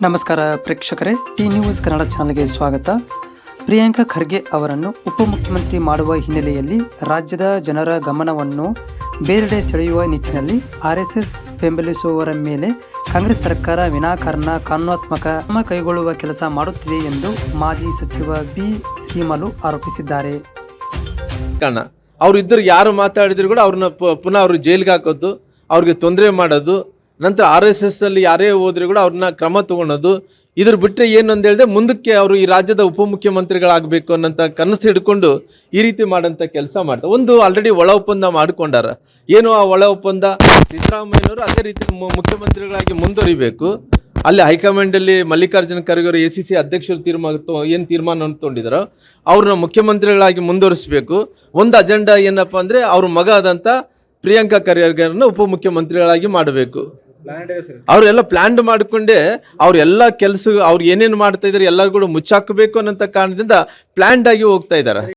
ನಮಸ್ಕಾರ ಪ್ರೇಕ್ಷಕರೇ, T news Kannada ಚಾನೆಲ್ಗೆ ಸ್ವಾಗತ. ಪ್ರಿಯಾಂಕಾ ಖರ್ಗೆ ಅವರನ್ನು ಉಪಮುಖ್ಯಮಂತ್ರಿ ಮಾಡುವ ಹಿನ್ನೆಲೆಯಲ್ಲಿ ರಾಜ್ಯದ ಜನರ ಗಮನವನ್ನು ಬೇರೆಡೆ ಸೆಳೆಯುವ ನಿಟ್ಟಿನಲ್ಲಿ ಆರ್ಎಸ್ಎಸ್ ಬೆಂಬಲಿಸುವವರ ಮೇಲೆ ಕಾಂಗ್ರೆಸ್ ಸರ್ಕಾರ ವಿನಾಕಾರಣ ಕಾನೂನಾತ್ಮಕ ಕ್ರಮ ಕೈಗೊಳ್ಳುವ ಕೆಲಸ ಮಾಡುತ್ತಿದೆ ಎಂದು ಮಾಜಿ ಸಚಿವ ಬಿ ಶ್ರೀಮಲು ಆರೋಪಿಸಿದ್ದಾರೆ. ಅವ್ರು ಇದ್ದರು ಯಾರು ಮಾತಾಡಿದ್ರು ಕೂಡ ಅವ್ರನ್ನ ಪುನಃ ಅವ್ರು ಜೈಲಿಗೆ ಹಾಕೋದು, ಅವ್ರಿಗೆ ತೊಂದರೆ ಮಾಡೋದು, ನಂತರ RSS ಅಲ್ಲಿ ಯಾರೇ ಹೋದ್ರೆ ಕೂಡ ಅವ್ರನ್ನ ಕ್ರಮ ತಗೊಳೋದು. ಇದ್ರ ಬಿಟ್ಟರೆ ಏನು ಅಂತ ಹೇಳಿದ್ರೆ ಮುಂದಕ್ಕೆ ಅವರು ಈ ರಾಜ್ಯದ ಉಪಮುಖ್ಯಮಂತ್ರಿಗಳಾಗಬೇಕು ಅನ್ನೋಂಥ ಕನಸು ಹಿಡ್ಕೊಂಡು ಈ ರೀತಿ ಮಾಡೋಂಥ ಕೆಲಸ ಮಾಡ್ತಾರೆ. ಒಂದು ಆಲ್ರೆಡಿ ಒಳ ಒಪ್ಪಂದ ಮಾಡ್ಕೊಂಡಾರ. ಏನು ಆ ಒಳ ಒಪ್ಪಂದ, ಸಿದ್ದರಾಮಯ್ಯನವರು ಅದೇ ರೀತಿ ಮುಖ್ಯಮಂತ್ರಿಗಳಾಗಿ ಮುಂದುವರಿಬೇಕು. ಅಲ್ಲಿ ಹೈಕಮಾಂಡಲ್ಲಿ ಮಲ್ಲಿಕಾರ್ಜುನ ಖರ್ಗೆ ಅವರು ACC ಅಧ್ಯಕ್ಷರು ತೀರ್ಮಾನ ತೊಗೊಂಡಿದ್ದಾರೋ ಅವ್ರನ್ನ ಮುಖ್ಯಮಂತ್ರಿಗಳಾಗಿ ಮುಂದುವರಿಸಬೇಕು. ಒಂದು ಅಜೆಂಡಾ ಏನಪ್ಪ ಅಂದರೆ ಅವ್ರ ಮಗ ಆದಂಥ ಪ್ರಿಯಾಂಕಾ ಖರ್ಗೆರನ್ನ ಉಪಮುಖ್ಯಮಂತ್ರಿಗಳಾಗಿ ಮಾಡಬೇಕು. ಅವರೆಲ್ಲ ಪ್ಲಾನ್ ಮಾಡಿಕೊಂಡೇ ಅವ್ರೆಲ್ಲ ಕೆಲಸ ಅವ್ರು ಏನೇನು ಮಾಡ್ತಾ ಇದ್ದಾರೆ ಎಲ್ಲರೂ ಕೂಡ ಮುಚ್ಚಾಕಬೇಕು ಅನ್ನೋಂಥ ಕಾರಣದಿಂದ ಪ್ಲಾನ್ಡ್ ಆಗಿ ಹೋಗ್ತಾ ಇದ್ದಾರೆ.